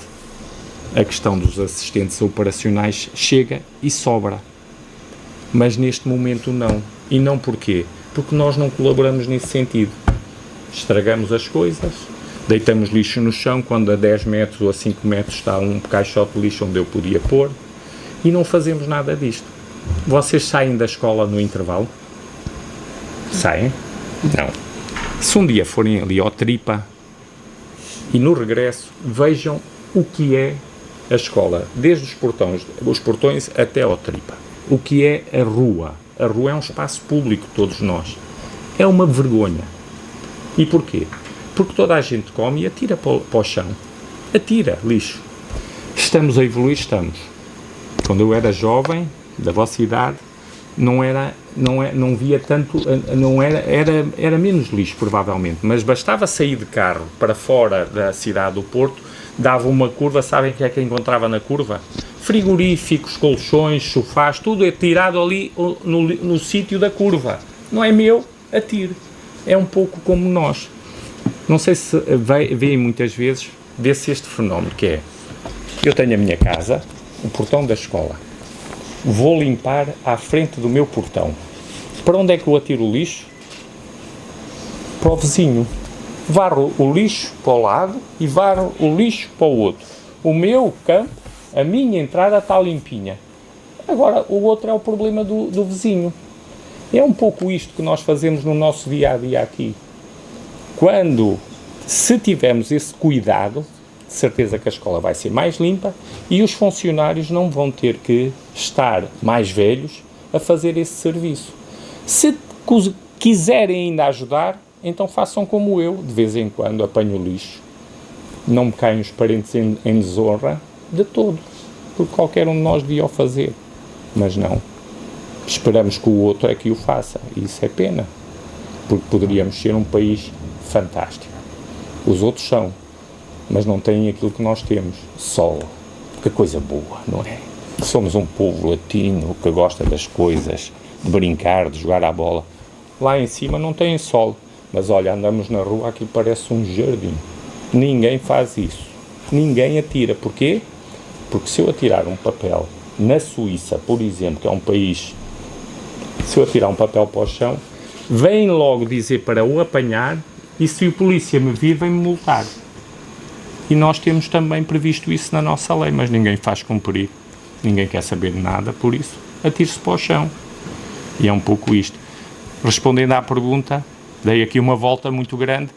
a questão dos assistentes operacionais chega e sobra. Mas neste momento não. E não porquê? Porque nós não colaboramos nesse sentido. Estragamos as coisas, deitamos lixo no chão quando a 10 metros ou a 5 metros está um caixote de lixo onde eu podia pôr, e não fazemos nada disto. Vocês saem da escola no intervalo? Saem? Não. Se um dia forem ali ao Tripa e no regresso vejam o que é a escola, desde os portões até ao Tripa. O que é a rua? A rua é um espaço público, todos nós. É uma vergonha. E porquê? Porque toda a gente come e atira para o chão. Atira lixo. Estamos a evoluir? Estamos. Quando eu era jovem, da vossa idade, não via tanto, era menos lixo, provavelmente, mas bastava sair de carro para fora da cidade do Porto, dava uma curva, sabem o que é que encontrava na curva? Frigoríficos, colchões, sofás, tudo é tirado ali no sítio da curva. Não é meu, atire. É um pouco como nós. Não sei se veem muitas vezes, vê-se este fenómeno, que é, eu tenho a minha casa, o portão da escola, vou limpar à frente do meu portão. Para onde é que eu atiro o lixo? Para o vizinho. Varro o lixo para o lado e varro o lixo para o outro. O meu campo, a minha entrada está limpinha. Agora, o outro é o problema do vizinho. É um pouco isto que nós fazemos no nosso dia-a-dia aqui. Se tivermos esse cuidado, de certeza que a escola vai ser mais limpa e os funcionários não vão ter que estar mais velhos a fazer esse serviço. Se quiserem ainda ajudar, então façam como eu, de vez em quando apanho lixo. Não me caem os parentes em desonra de todo, porque qualquer um de nós devia o fazer, mas não. Esperamos que o outro é que o faça, e isso é pena, porque poderíamos ser um país fantástico. Os outros são, mas não têm aquilo que nós temos, sol. Que coisa boa, não é? Somos um povo latino que gosta das coisas, de brincar, de jogar à bola. Lá em cima não tem sol, mas olha, andamos na rua, aquilo parece um jardim. Ninguém faz isso, ninguém atira. Porquê? Porque se eu atirar um papel na Suíça, por exemplo, que é um país, se eu atirar um papel para o chão, vem logo dizer para o apanhar, e se o polícia me vir, vem-me multar. E nós temos também previsto isso na nossa lei, mas ninguém faz cumprir. Ninguém quer saber de nada, por isso atire-se para o chão. E é um pouco isto. Respondendo à pergunta, dei aqui uma volta muito grande,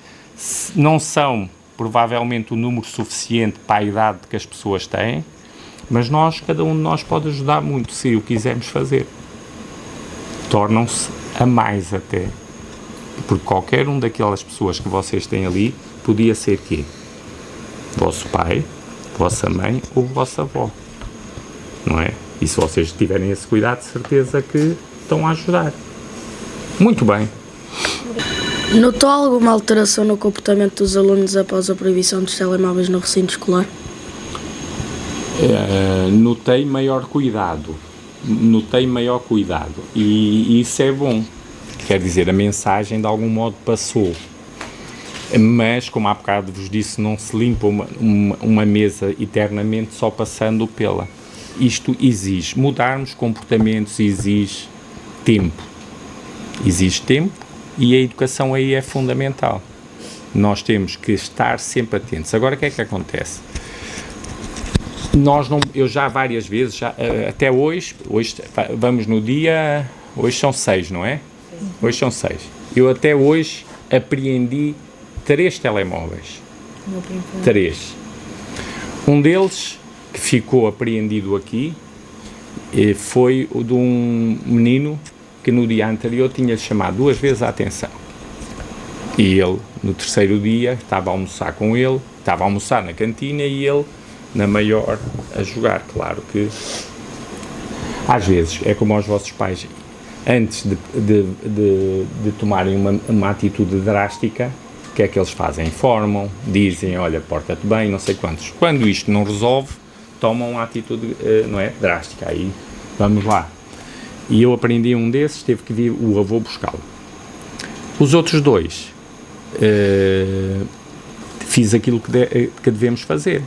não são provavelmente o número suficiente para a idade que as pessoas têm, mas cada um de nós pode ajudar muito se o quisermos fazer. Tornam-se a mais até. Porque qualquer um daquelas pessoas que vocês têm ali podia ser quê? Vosso pai, vossa mãe ou vossa avó. Não é? E se vocês tiverem esse cuidado, de certeza que estão a ajudar. Muito bem. Notou alguma alteração no comportamento dos alunos após a proibição dos telemóveis no recinto escolar? Notei maior cuidado. E isso é bom. Quer dizer, a mensagem de algum modo passou. Mas, como há bocado vos disse, não se limpa uma mesa eternamente só passando pela. Isto exige mudarmos comportamentos, exige tempo. E a educação aí é fundamental. Nós temos que estar sempre atentos. Agora, o que é que acontece? Eu já várias vezes, até hoje vamos no dia, hoje são 6, não é? Hoje são 6. Eu até hoje apreendi 3 telemóveis. 3. Um deles, que ficou apreendido aqui, foi o de um menino que no dia anterior tinha chamado 2 vezes a atenção. E ele, no 3º dia, estava a almoçar com ele, estava a almoçar na cantina e ele, na maior, a jogar. Claro que, às vezes, é como aos vossos pais, antes de tomarem uma atitude drástica, o que é que eles fazem? Informam, dizem, olha, porta-te bem, não sei quantos. Quando isto não resolve, tomam uma atitude, não é, drástica. Aí, vamos lá. E eu aprendi um desses, teve que vir o avô buscá-lo. Os outros 2, fiz aquilo que devemos fazer.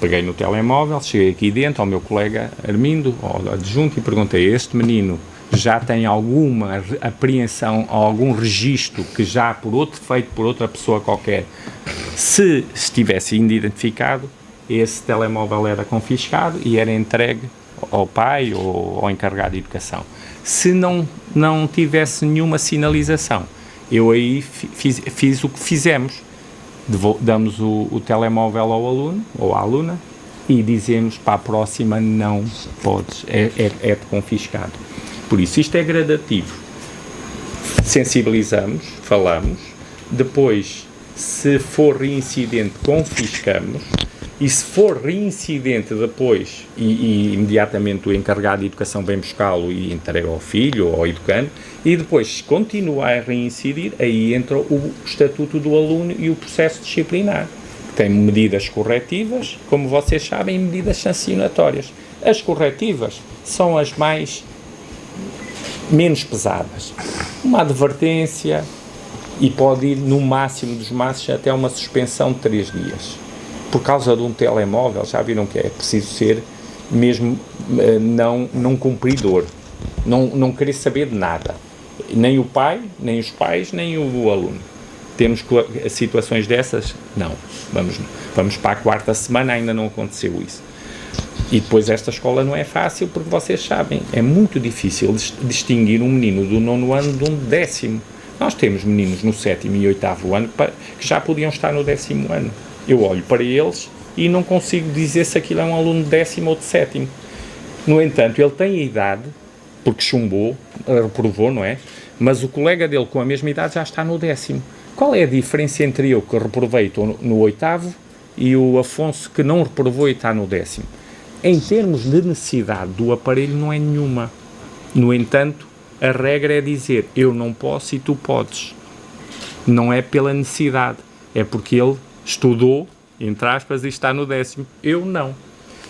Peguei no telemóvel, cheguei aqui dentro ao meu colega Armindo, ao adjunto, e perguntei, este menino já tem alguma apreensão, algum registro que já feito por outra pessoa qualquer, se estivesse ainda identificado, esse telemóvel era confiscado e era entregue ao pai ou ao encarregado de educação. Se não tivesse nenhuma sinalização, eu aí fiz o que fizemos, damos o telemóvel ao aluno ou à aluna e dizemos, para a próxima não podes, é confiscado. Por isso, isto é gradativo. Sensibilizamos, falamos, depois, se for reincidente, confiscamos, e se for reincidente depois, e imediatamente o encarregado de educação vem buscá-lo e entrega ao filho ou ao educando, e depois, se continuar a reincidir, aí entra o estatuto do aluno e o processo disciplinar. Tem medidas corretivas, como vocês sabem, e medidas sancionatórias. As corretivas são as menos pesadas. Uma advertência e pode ir no máximo dos máximos até uma suspensão de 3 dias. Por causa de um telemóvel, já viram que é preciso ser mesmo não cumpridor, não querer saber de nada. Nem o pai, nem os pais, nem o aluno. Temos situações dessas? Não. Vamos para a 4ª semana, ainda não aconteceu isso. E depois esta escola não é fácil, porque vocês sabem, é muito difícil distinguir um menino do 9º ano de um de 10º. Nós temos meninos no 7º e 8º ano que já podiam estar no 10º ano. Eu olho para eles e não consigo dizer se aquilo é um aluno de 10º ou de 7º. No entanto, ele tem a idade, porque chumbou, reprovou, não é? Mas o colega dele com a mesma idade já está no 10º. Qual é a diferença entre eu, que reprovei, estou no 8º, e o Afonso, que não reprovou e está no 10º? Em termos de necessidade do aparelho, não é nenhuma. No entanto, a regra é dizer, eu não posso e tu podes. Não é pela necessidade, é porque ele estudou, entre aspas, e está no 10º. Eu não.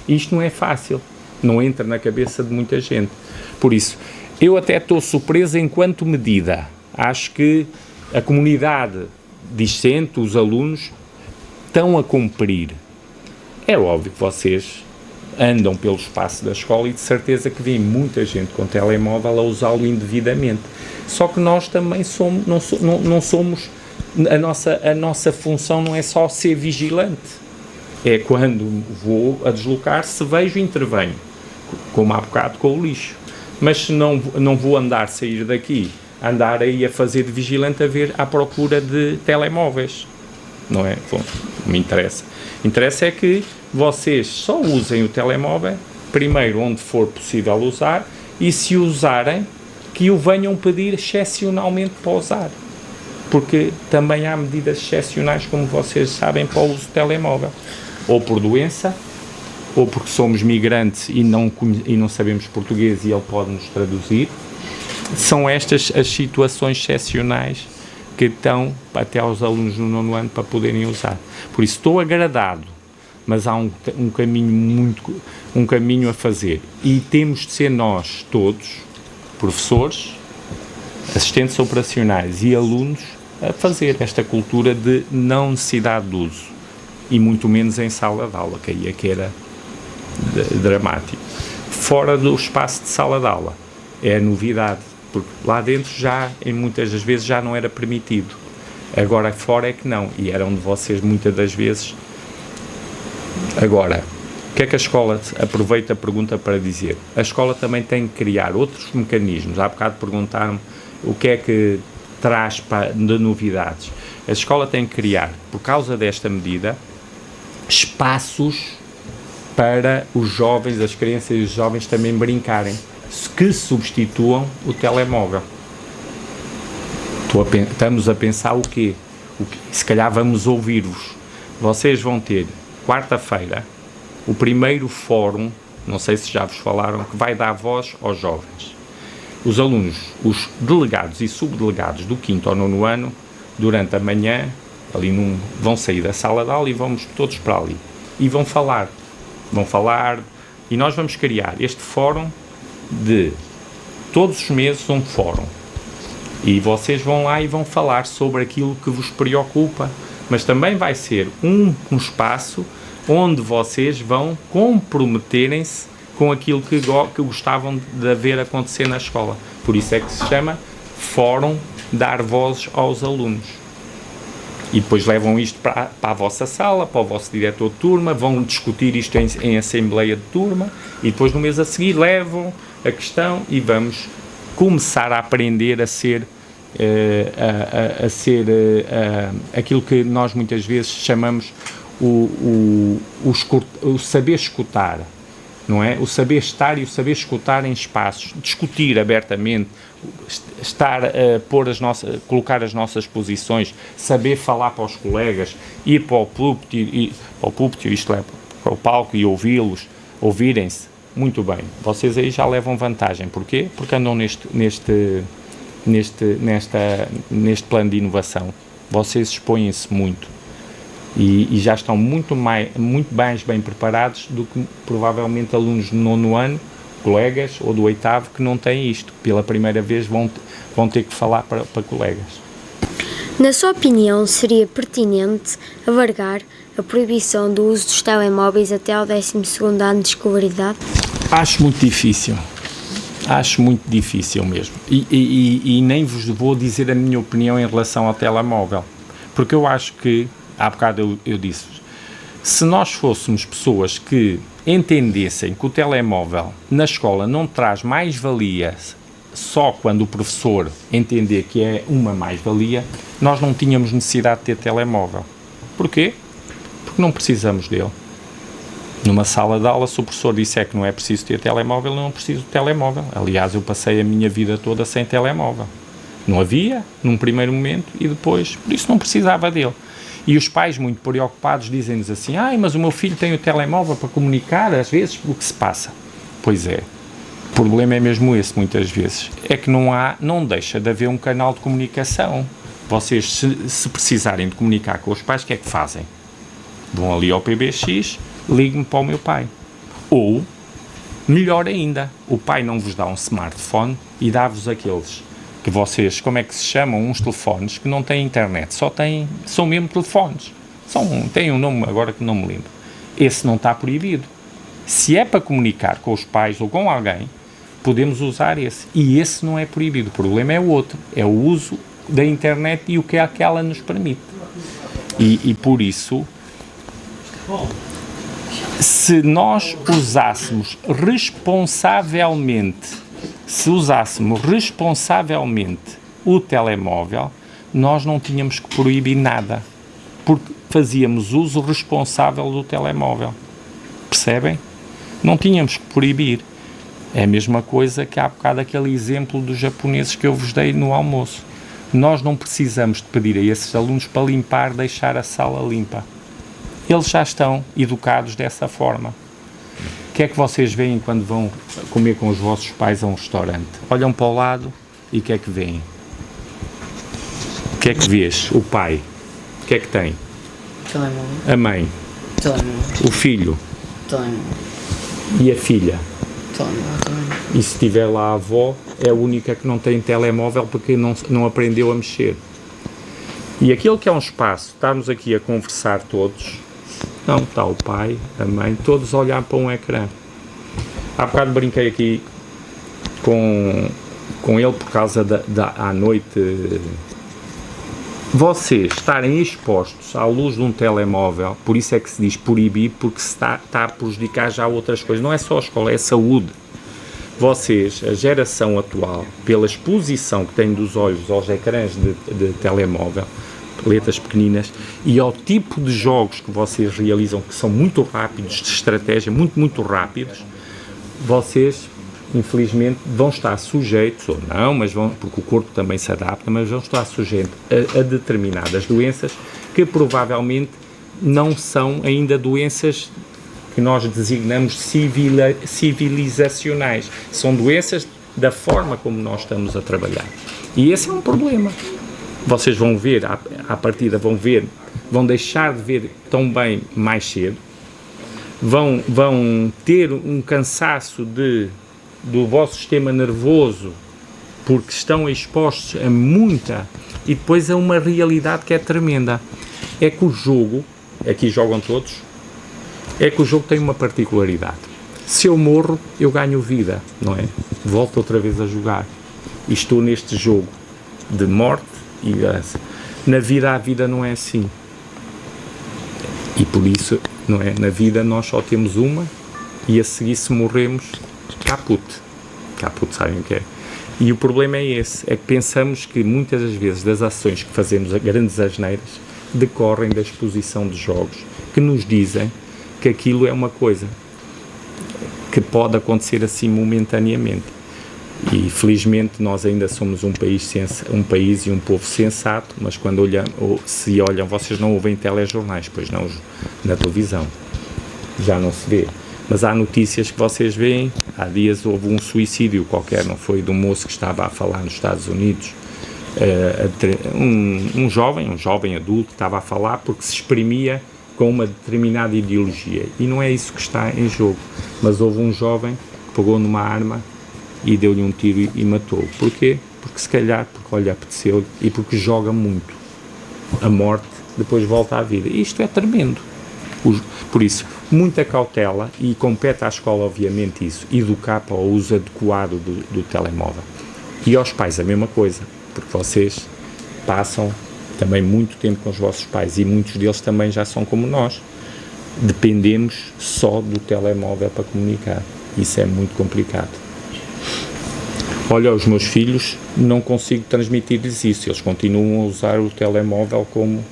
Isto não é fácil, não entra na cabeça de muita gente. Por isso, eu até estou surpreso enquanto medida. Acho que a comunidade discente, os alunos, estão a cumprir. É óbvio que vocês andam pelo espaço da escola e de certeza que vêem muita gente com telemóvel a usá-lo indevidamente. Só que nós também somos, não somos, a nossa função não é só ser vigilante. É quando vou a deslocar-se, vejo e intervenho, como há bocado com o lixo. Mas se não vou sair daqui, andar aí a fazer de vigilante, a ver à procura de telemóveis. Não é? Bom, não me interessa. Interessa é que vocês só usem o telemóvel, primeiro onde for possível usar, e se usarem, que o venham pedir excepcionalmente para usar. Porque também há medidas excepcionais, como vocês sabem, para o uso do telemóvel. Ou por doença, ou porque somos migrantes e não sabemos português e ele pode nos traduzir. São estas as situações excepcionais que estão até aos alunos no 9º ano para poderem usar. Por isso estou agradado, mas há um caminho a fazer, e temos de ser nós todos, professores, assistentes operacionais e alunos, a fazer esta cultura de não necessidade de uso, e muito menos em sala de aula, que aí é que era dramático. Fora do espaço de sala de aula é a novidade, porque lá dentro já, em muitas das vezes, já não era permitido. Agora fora é que não, e era onde vocês muitas das vezes. Agora, o que é que a escola, aproveita a pergunta para dizer? A escola também tem que criar outros mecanismos. Há bocado perguntaram-me o que é que traz de novidades. A escola tem que criar, por causa desta medida, espaços para os jovens, as crianças e os jovens também brincarem, que substituam o telemóvel. Estamos a pensar o quê? Se calhar vamos ouvir-vos. Vocês vão ter, quarta-feira, o primeiro fórum, não sei se já vos falaram, que vai dar voz aos jovens. Os alunos, os delegados e subdelegados do 5º ao 9º ano, durante a manhã, vão sair da sala de aula e vamos todos para ali. E vão falar, e nós vamos criar este fórum de todos os meses um fórum, e vocês vão lá e vão falar sobre aquilo que vos preocupa, mas também vai ser um espaço onde vocês vão comprometerem-se com aquilo que gostavam de ver acontecer na escola. Por isso é que se chama Fórum Dar Vozes aos Alunos. E depois levam isto para a vossa sala, para o vosso diretor de turma, vão discutir isto em assembleia de turma, e depois no mês a seguir levam a questão e vamos começar a aprender a ser aquilo que nós muitas vezes chamamos o saber escutar, não é? O saber estar e o saber escutar em espaços, discutir abertamente, estar colocar as nossas posições, saber falar para os colegas, ir para o púlpito, isto é, para o palco, e ouvirem-se. Muito bem, vocês aí já levam vantagem. Porquê? Porque andam neste plano de inovação. Vocês expõem-se muito e já estão muito mais bem preparados do que provavelmente alunos do 9º ano, colegas, ou do 8º, que não têm isto. Pela primeira vez vão ter que falar para colegas. Na sua opinião, seria pertinente alargar a proibição do uso dos telemóveis até ao 12º ano de escolaridade? Acho muito difícil mesmo, e nem vos vou dizer a minha opinião em relação ao telemóvel, porque eu acho que, há bocado eu disse-vos, se nós fôssemos pessoas que entendessem que o telemóvel na escola não traz mais-valia só quando o professor entender que é uma mais-valia, nós não tínhamos necessidade de ter telemóvel. Porquê? Porque não precisamos dele. Numa sala de aula, se o professor disser que não é preciso ter telemóvel, eu não preciso de telemóvel. Aliás, eu passei a minha vida toda sem telemóvel. Não havia, num primeiro momento, e depois, por isso não precisava dele. E os pais, muito preocupados, dizem-nos assim: mas o meu filho tem o telemóvel para comunicar, às vezes, o que se passa. Pois é, o problema é mesmo esse, muitas vezes. É que não deixa de haver um canal de comunicação. Vocês, se precisarem de comunicar com os pais, o que é que fazem? Vão ali ao PBX, ligue-me para o meu pai. Ou, melhor ainda, o pai não vos dá um smartphone e dá-vos aqueles que vocês, como é que se chamam, uns telefones que não têm internet, são mesmo telefones. Têm um nome agora que não me lembro. Esse não está proibido. Se é para comunicar com os pais ou com alguém, podemos usar esse. E esse não é proibido. O problema é o outro. É o uso da internet e o que é que ela nos permite. E por isso, se nós usássemos responsavelmente o telemóvel, nós não tínhamos que proibir nada, porque fazíamos uso responsável do telemóvel. Percebem? Não tínhamos que proibir. É a mesma coisa que há bocado aquele exemplo dos japoneses que eu vos dei no almoço. Nós não precisamos de pedir a esses alunos para deixar a sala limpa. Eles já estão educados dessa forma. O que é que vocês veem quando vão comer com os vossos pais a um restaurante? Olham para o lado e o que é que veem? O que é que vês? O pai. O que é que tem? Telemóvel. A mãe. Telemóvel. O filho. Telemóvel. E a filha. Telemóvel. E se tiver lá a avó, é a única que não tem telemóvel porque não aprendeu a mexer. E aquilo que é um espaço, estarmos aqui a conversar todos, não, está o pai, a mãe, todos a olhar para um ecrã. Há bocado brinquei aqui com ele por causa à noite. Vocês estarem expostos à luz de um telemóvel, por isso é que se diz proibir, porque se está a prejudicar já outras coisas. Não é só a escola, é a saúde. Vocês, a geração atual, pela exposição que tem dos olhos aos ecrãs de telemóvel, letras pequeninas, e ao tipo de jogos que vocês realizam, que são muito rápidos, de estratégia, muito, muito rápidos, vocês, infelizmente, vão estar sujeitos, ou não, mas porque o corpo também se adapta, mas vão estar sujeitos a determinadas doenças que provavelmente não são ainda doenças que nós designamos civilizacionais. São doenças da forma como nós estamos a trabalhar. E esse é um problema. Vocês vão ver, à partida vão deixar de ver tão bem mais cedo, vão ter um cansaço do vosso sistema nervoso, porque estão expostos a muita, e depois a uma realidade que é tremenda. É que o jogo, aqui jogam todos, é que o jogo tem uma particularidade. Se eu morro, eu ganho vida, não é? Volto outra vez a jogar. E estou neste jogo de morte e graça. Na vida, a vida não é assim. E por isso, não é? Na vida nós só temos uma, e a seguir, se morremos, caput. Caput, sabem o que é? E o problema é esse, é que pensamos que muitas das vezes das ações que fazemos, grandes asneiras, decorrem da exposição de jogos, que nos dizem que aquilo é uma coisa que pode acontecer assim momentaneamente. E felizmente nós ainda somos um país e um povo sensato, mas quando se olham, vocês não ouvem telejornais, pois não, na televisão já não se vê, mas há notícias que vocês veem. Há dias houve um suicídio qualquer, não foi, de um moço que estava a falar nos Estados Unidos, um jovem adulto, estava a falar porque se exprimia com uma determinada ideologia, e não é isso que está em jogo, mas houve um jovem que pegou numa arma e deu-lhe um tiro e matou-o. Porquê? Porque se calhar, porque lhe apeteceu e porque joga muito. A morte depois volta à vida. E isto é tremendo. Por isso, muita cautela, e compete à escola, obviamente, isso, educar para o uso adequado do telemóvel. E aos pais a mesma coisa, porque vocês passam também muito tempo com os vossos pais, e muitos deles também já são como nós. dependemos só do telemóvel para comunicar. Isso é muito complicado. Olha, os meus filhos, não consigo transmitir-lhes isso. Eles continuam a usar o telemóvel como...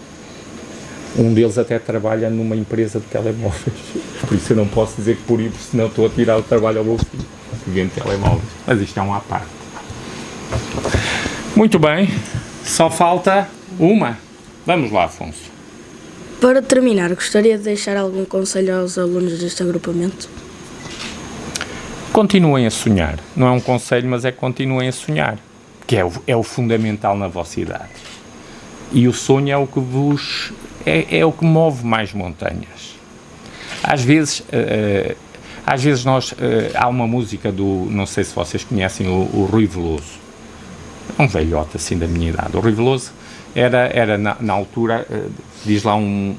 Um deles até trabalha numa empresa de telemóveis. Por isso eu não posso dizer que por isso, senão estou a tirar o trabalho ao meu filho, que vende telemóveis. Mas isto é um à parte. Muito bem. Só falta uma. Vamos lá, Afonso. Para terminar, gostaria de deixar algum conselho aos alunos deste agrupamento? Continuem a sonhar. Não é um conselho, mas é continuem a sonhar. Que é o fundamental na vossa idade. E o sonho é o que vos... É o que move mais montanhas. Às vezes nós... há uma música do... Não sei se vocês conhecem o Rui Veloso. É um velhote assim da minha idade. O Rui Veloso era na altura... diz lá um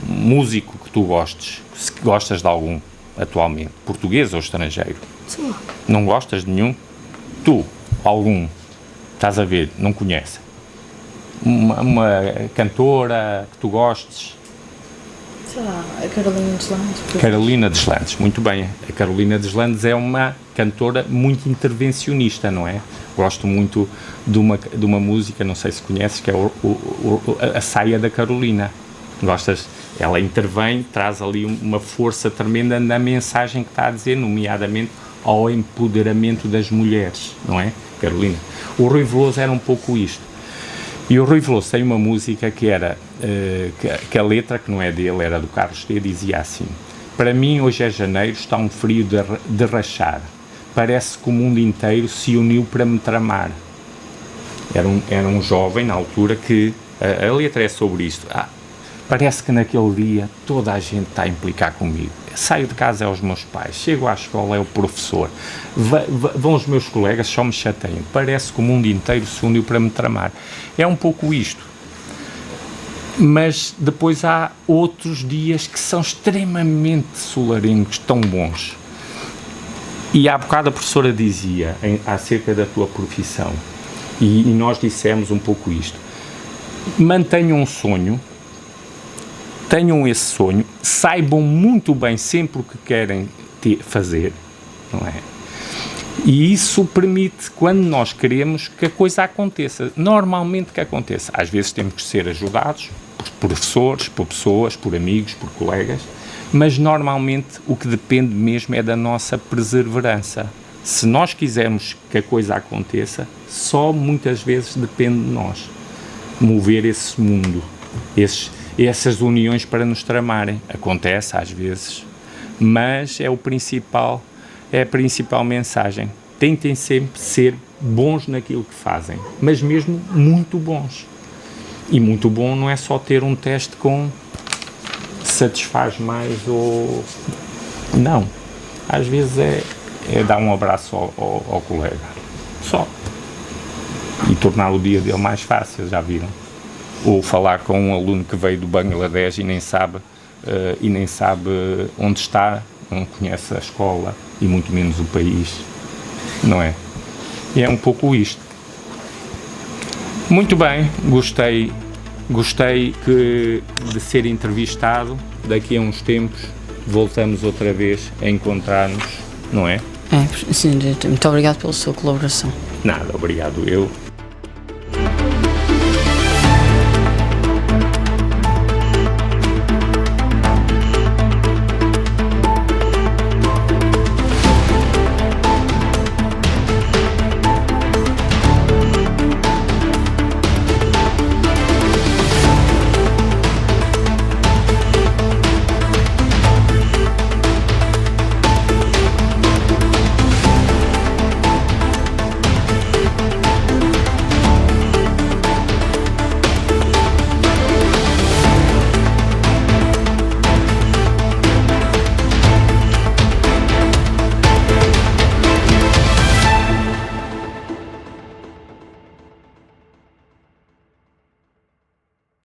músico que tu gostes. Se gostas de algum atualmente. Português ou estrangeiro? Sim. Não gostas de nenhum? Tu, algum, estás a ver, não conheces? Uma cantora que tu gostes? Sei lá, a Carolina Deslandes. Carolina Deslandes, muito bem. A Carolina Deslandes é uma cantora muito intervencionista, não é? Gosto muito de uma música, não sei se conheces, que é a Saia da Carolina. Gostas? Ela intervém, traz ali uma força tremenda na mensagem que está a dizer, nomeadamente ao empoderamento das mulheres, não é, Carolina? O Rui Veloso era um pouco isto. E o Rui Veloso tem uma música que era, que a letra, que não é dele, era do Carlos T, dizia assim: para mim hoje é janeiro, está um frio de rachar, parece que o mundo inteiro se uniu para me tramar. Era um jovem na altura que, a letra é sobre isto, parece que naquele dia toda a gente está a implicar comigo. Saio de casa é os meus pais, chego à escola é o professor, vão os meus colegas, só me chateiam. Parece que o mundo inteiro se uniu para me tramar. É um pouco isto. Mas depois há outros dias que são extremamente solarenos, tão bons. E há bocado a professora dizia acerca da tua profissão, e nós dissemos um pouco isto. Mantenham um sonho, tenham esse sonho, saibam muito bem sempre o que querem fazer, não é? E isso permite, quando nós queremos, que a coisa aconteça. Normalmente que aconteça. Às vezes temos que ser ajudados por professores, por pessoas, por amigos, por colegas, mas normalmente o que depende mesmo é da nossa perseverança. Se nós quisermos que a coisa aconteça, só muitas vezes depende de nós. Mover esse mundo, essas uniões para nos tramarem. Acontece às vezes, mas é a principal mensagem. Tentem sempre ser bons naquilo que fazem, mas mesmo muito bons. E muito bom não é só ter um teste com satisfaz mais ou... Não. Às vezes é dar um abraço ao colega. Só. E tornar o dia dele mais fácil, já viram? Ou falar com um aluno que veio do Bangladesh e nem sabe onde está, não conhece a escola e muito menos o país, não é? E é um pouco isto. Muito bem, gostei de ser entrevistado. Daqui a uns tempos voltamos outra vez a encontrar-nos, não é? Sim, muito obrigado pela sua colaboração. Nada, obrigado eu.